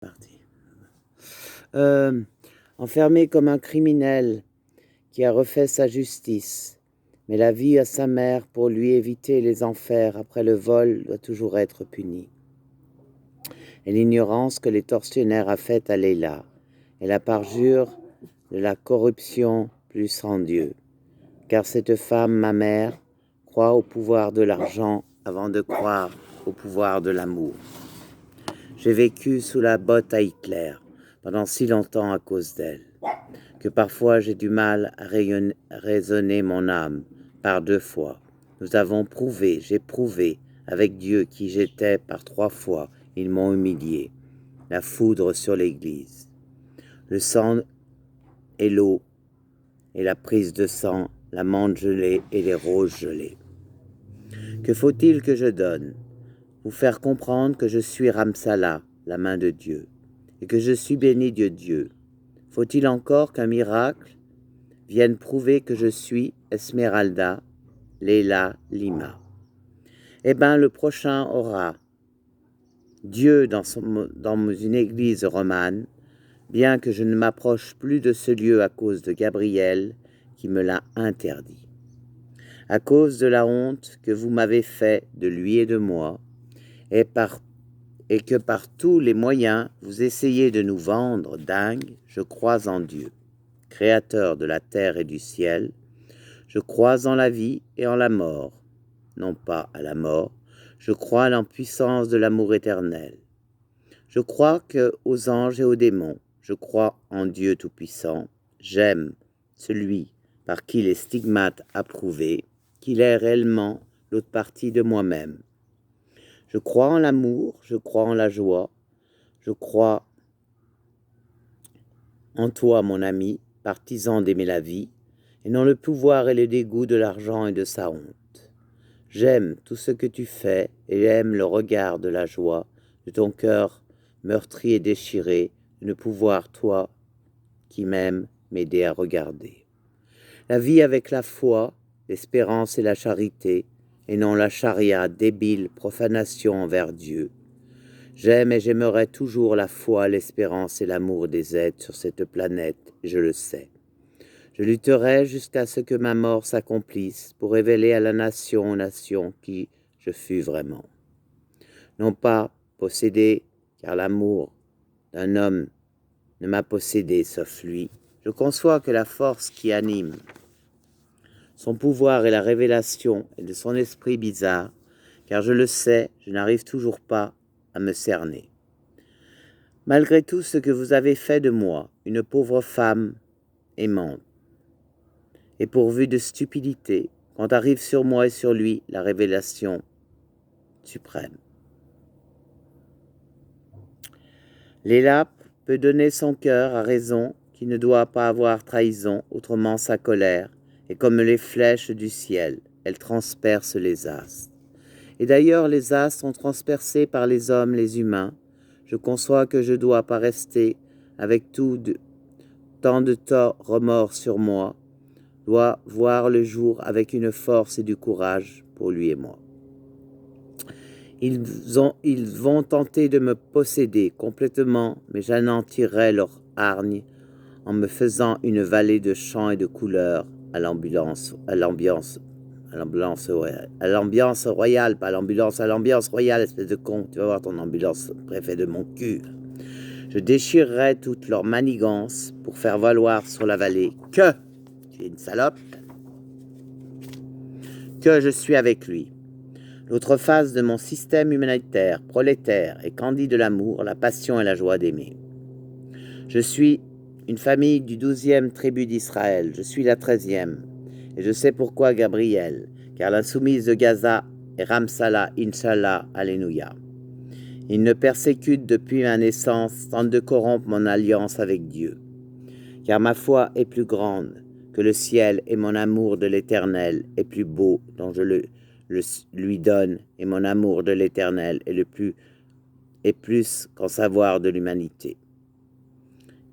Parti. Enfermé comme un criminel qui a refait sa justice, mais la vie à sa mère pour lui éviter les enfers après le vol doit toujours être punie. Et l'ignorance que les tortionnaires a faite à Leila, et la parjure de la corruption plus en Dieu. Car cette femme, ma mère, croit au pouvoir de l'argent avant de croire au pouvoir de l'amour. J'ai vécu sous la botte à Hitler pendant si longtemps à cause d'elle, que parfois j'ai du mal à raisonner mon âme par 2 fois. J'ai prouvé avec Dieu qui j'étais par 3 fois, ils m'ont humilié. La foudre sur l'église, le sang et l'eau, et la prise de sang, la menthe gelée et les roses gelées. Que faut-il que je donne? Vous faire comprendre que je suis Ramsala, la main de Dieu, et que je suis béni de Dieu. Faut-il encore qu'un miracle vienne prouver que je suis Esmeralda, Leila Lima? Eh bien, le prochain aura Dieu dans une église romane, bien que je ne m'approche plus de ce lieu à cause de Gabriel qui me l'a interdit. À cause de la honte que vous m'avez fait de lui et de moi, et que par tous les moyens vous essayez de nous vendre dingues, je crois en Dieu, créateur de la terre et du ciel. Je crois en la vie et en la mort, non pas à la mort. Je crois à l'impuissance de l'amour éternel. Je crois aux anges et aux démons. Je crois en Dieu Tout-Puissant. J'aime celui par qui les stigmates a prouvé qu'il est réellement l'autre partie de moi-même. Je crois en l'amour, je crois en la joie, je crois en toi, mon ami, partisan d'aimer la vie, et non le pouvoir et le dégoût de l'argent et de sa honte. J'aime tout ce que tu fais et j'aime le regard de la joie de ton cœur meurtri et déchiré de ne pouvoir, toi qui m'aimes, m'aider à regarder. La vie avec la foi, l'espérance et la charité, et non la charia débile profanation envers Dieu. J'aime et j'aimerai toujours la foi, l'espérance et l'amour des êtres sur cette planète, je le sais. Je lutterai jusqu'à ce que ma mort s'accomplisse pour révéler à la nation aux nations qui je fus vraiment. Non pas possédé, car l'amour d'un homme ne m'a possédé sauf lui. Je conçois que la force qui anime son pouvoir est la révélation et de son esprit bizarre, car je le sais, je n'arrive toujours pas à me cerner. Malgré tout ce que vous avez fait de moi, une pauvre femme aimante, et pourvue de stupidité, quand arrive sur moi et sur lui la révélation suprême. Leila peut donner son cœur à raison qui ne doit pas avoir trahison, autrement sa colère, et comme les flèches du ciel, elle transperce les astres. Et d'ailleurs, les astres sont transpercés par les hommes, les humains. Je conçois que je dois pas rester avec tant de remords sur moi, doit voir le jour avec une force et du courage pour lui et moi. Ils vont tenter de me posséder complètement, mais j'anéantirai leur hargne en me faisant une vallée de chants et de couleurs à l'ambiance royale, pas à l'ambiance royale, espèce de con, tu vas voir ton ambulance préfet de mon cul. Je déchirerai toute leur manigance pour faire valoir sur la vallée que tu es une salope, que je suis avec lui. L'autre face de mon système humanitaire, prolétaire et candide de l'amour, la passion et la joie d'aimer. Je suis une famille du 12e tribu d'Israël, je suis la 13e, et je sais pourquoi Gabriel, car l'insoumise de Gaza est Ramsala, Inch'Allah, Alléluia. Il ne persécute depuis ma naissance sans de corrompre mon alliance avec Dieu, car ma foi est plus grande que le ciel et mon amour de l'Éternel est plus beau dont je lui donne, et mon amour de l'Éternel est plus qu'en savoir de l'humanité.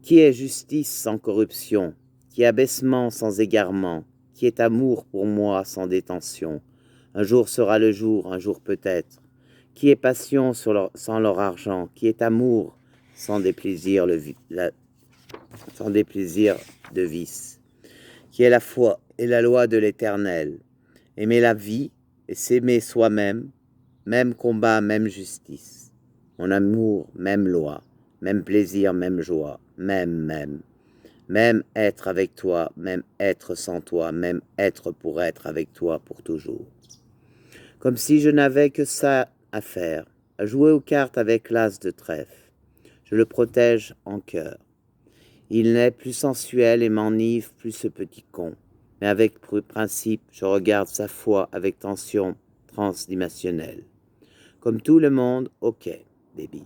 Qui est justice sans corruption? Qui est abaissement sans égarement? Qui est amour pour moi sans détention? Un jour sera le jour, un jour peut-être. Qui est passion sans leur argent? Qui est amour sans déplaisir, sans déplaisir de vice, qui est la foi et la loi de l'Éternel. Aimer la vie et s'aimer soi-même, même combat, même justice. Mon amour, même loi, même plaisir, même joie, même être avec toi, même être sans toi, même être pour être avec toi pour toujours. Comme si je n'avais que ça à faire, à jouer aux cartes avec l'as de trèfle. Je le protège en cœur. Il n'est plus sensuel et m'enivre plus ce petit con. Mais avec principe, je regarde sa foi avec tension transdimensionnelle. Comme tout le monde, ok, baby.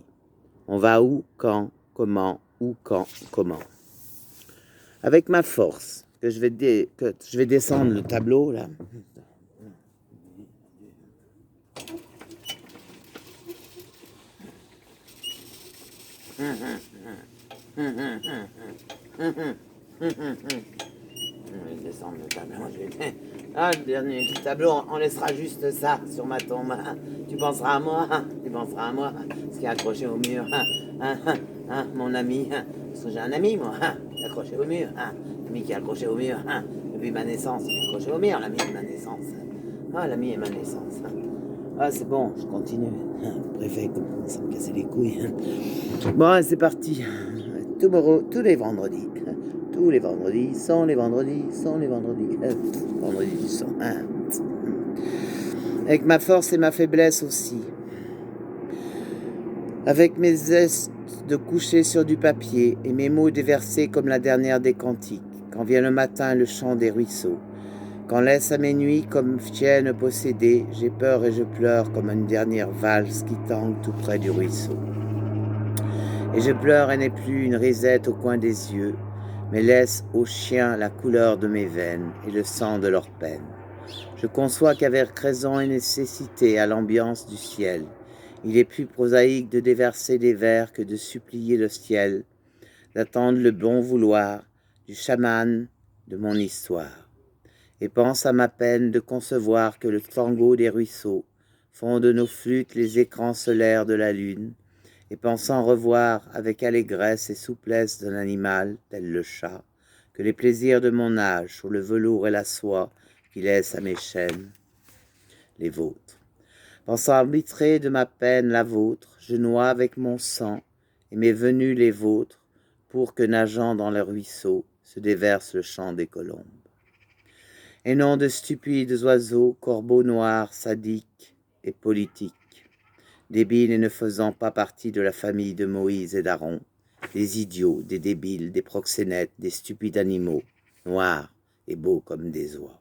On va où, quand, comment, où, quand, comment. Avec ma force, que je vais descendre le tableau, là. Je vais descendre le tableau. Le dernier tableau, on laissera juste ça sur ma tombe. Tu penseras à moi, tu penseras à moi. Ce qui est accroché au mur, mon ami. Parce que j'ai un ami, moi, qui est accroché au mur. L'ami qui est accroché au mur. Depuis ma naissance, il est accroché au mur, l'ami de ma naissance. L'ami est ma naissance. C'est bon, je continue. Le préfet commence à me casser les couilles. Bon, c'est parti. Tous les vendredis. Tous les vendredis sont les vendredis, vendredi du sang. Avec ma force et ma faiblesse aussi. Avec mes gestes de coucher sur du papier et mes mots déversés comme la dernière des cantiques. Quand vient le matin le chant des ruisseaux. Quand laisse à mes nuits comme chienne possédée, j'ai peur et je pleure comme une dernière valse qui tangue tout près du ruisseau. Et je pleure et n'ai plus une risette au coin des yeux, mais laisse aux chiens la couleur de mes veines et le sang de leur peine. Je conçois qu'avec raison et nécessité à l'ambiance du ciel, il est plus prosaïque de déverser des vers que de supplier le ciel, d'attendre le bon vouloir du chaman de mon histoire. Et pense à ma peine de concevoir que le tango des ruisseaux font de nos flûtes les écrans solaires de la lune, et pensant revoir avec allégresse et souplesse d'un animal, tel le chat, que les plaisirs de mon âge sur le velours et la soie qui laissent à mes chaînes les vôtres. Pensant arbitrer de ma peine la vôtre, je noie avec mon sang et mes venues les vôtres, pour que nageant dans le ruisseau se déverse le chant des colombes. Et non de stupides oiseaux, corbeaux noirs, sadiques et politiques, débiles et ne faisant pas partie de la famille de Moïse et d'Aaron, des idiots, des débiles, des proxénètes, des stupides animaux, noirs et beaux comme des oies.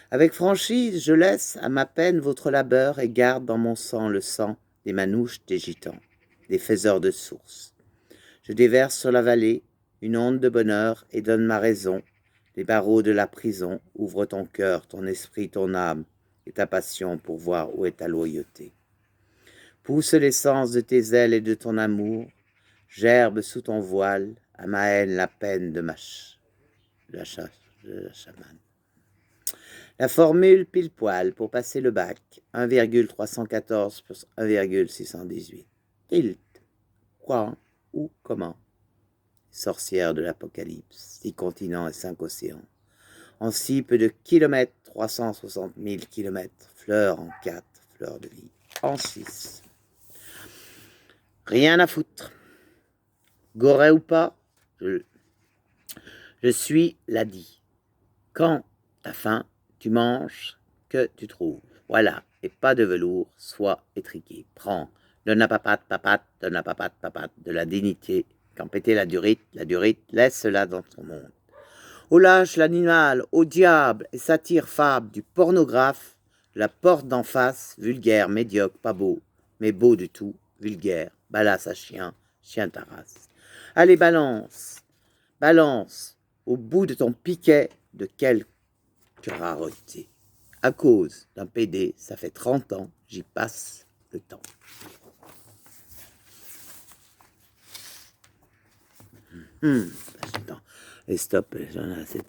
Avec franchise, je laisse à ma peine votre labeur et garde dans mon sang le sang des manouches des gitans, des faiseurs de sources. Je déverse sur la vallée une onde de bonheur et donne ma raison. Les barreaux de la prison ouvrent ton cœur, ton esprit, ton âme et ta passion pour voir où est ta loyauté. Pousse l'essence de tes ailes et de ton amour, gerbe sous ton voile à ma haine la peine de la chamane. La formule pile poil pour passer le bac, 1,314 plus 1,618. Tilt, quand, où, comment. Sorcière de l'Apocalypse, 6 continents et 5 océans. En si peu de kilomètres, 360 000 kilomètres, fleurs en 4, fleurs de vie en 6. Rien à foutre. Goré ou pas, je suis l'a dit. Quand t'as faim, tu manges que tu trouves. Voilà, et pas de velours, soie étriquée. Prends, donne la papate, donne la papate, de la dignité. Quand péter la durite, laisse-la dans ton monde. Au lâche l'animal, au diable, et satire fable du pornographe, de la porte d'en face, vulgaire, médiocre, pas beau, mais beau du tout, vulgaire, balasse à chien, chien ta race. Allez, balance, au bout de ton piquet de quelque rareté. À cause d'un PD, ça fait 30 ans, j'y passe le temps. Et stop, j'en ai assez.